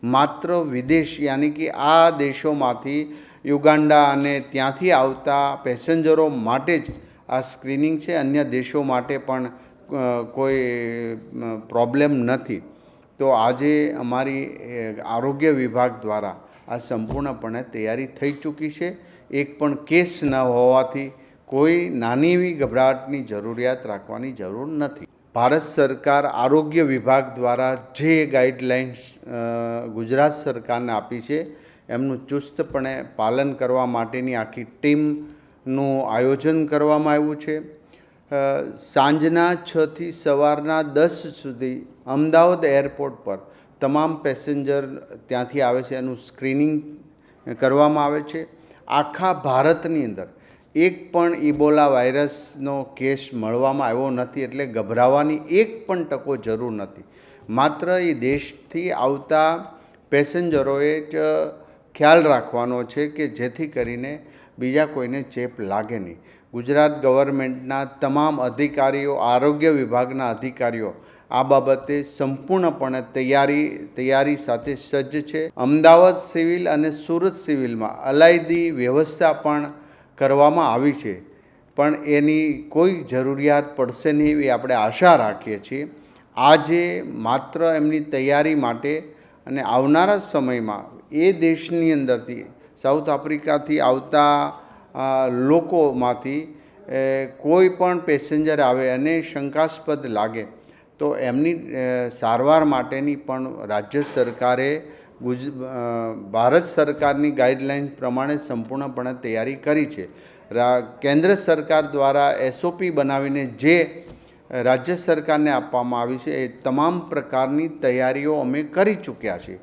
માત્ર વિદેશ યાની કે આ દેશોમાંથી યુગાન્ડા અને ત્યાંથી આવતા પેસેન્જરો માટે જ આ સ્ક્રીનિંગ છે. અન્ય દેશો માટે પણ કોઈ પ્રોબ્લેમ નથી. તો આજે અમારી આરોગ્ય વિભાગ દ્વારા આ સંપૂર્ણપણે તૈયારી થઈ ચૂકી છે. એક પણ કેસ ન હોવાથી કોઈ નાની એવી ગભરાટની જરૂરિયાત રાખવાની જરૂર નથી. ભારત સરકાર આરોગ્ય વિભાગ દ્વારા જે ગાઈડલાઇન્સ ગુજરાત સરકારને આપી છે એમનું ચુસ્તપણે પાલન કરવા માટેની આખી ટીમનું આયોજન કરવામાં આવ્યું છે. સાંજના 6 થી સવારના 10 સુધી અમદાવાદ એરપોર્ટ પર તમામ પેસેન્જર ત્યાંથી આવે છે એનું સ્ક્રીનિંગ કરવામાં આવે છે. આખા ભારતની અંદર એક પણ ઇબોલા વાયરસનો કેસ મળવામાં આવ્યો નથી, એટલે ગભરાવાની એક પણ ટકો જરૂર નથી. માત્ર એ દેશથી આવતા પેસેન્જરોએ જ ખ્યાલ રાખવાનો છે કે જેથી કરીને બીજા કોઈને ચેપ લાગે નહીં. ગુજરાત ગવર્મેન્ટના તમામ અધિકારીઓ, આરોગ્ય વિભાગના અધિકારીઓ આ બાબતે સંપૂર્ણપણે તૈયારી સાથે સજ્જ છે. અમદાવાદ સિવિલ અને સુરત સિવિલમાં અલાયદી વ્યવસ્થા પણ કરવામાં આવી છે, પણ એની કોઈ જરૂરિયાત પડશે નહીં એવી આપણે આશા રાખીએ છીએ. આજે માત્ર એમની તૈયારી માટે અને આવનારા સમયમાં એ દેશની અંદરથી સાઉથ આફ્રિકાથી આવતા લોકોમાંથી કોઈ પણ પેસેન્જર આવે અને શંકાસ્પદ લાગે તો એમની સારવાર માટેની પણ રાજ્ય સરકારે ભારત સરકારની ગાઈડલાઇન પ્રમાણે સંપૂર્ણપણે તૈયારી કરી છે. કેન્દ્ર સરકાર દ્વારા SOP બનાવીને જે રાજ્ય સરકારને આપવામાં આવી છે એ તમામ પ્રકારની તૈયારીઓ અમે કરી ચૂક્યા છીએ.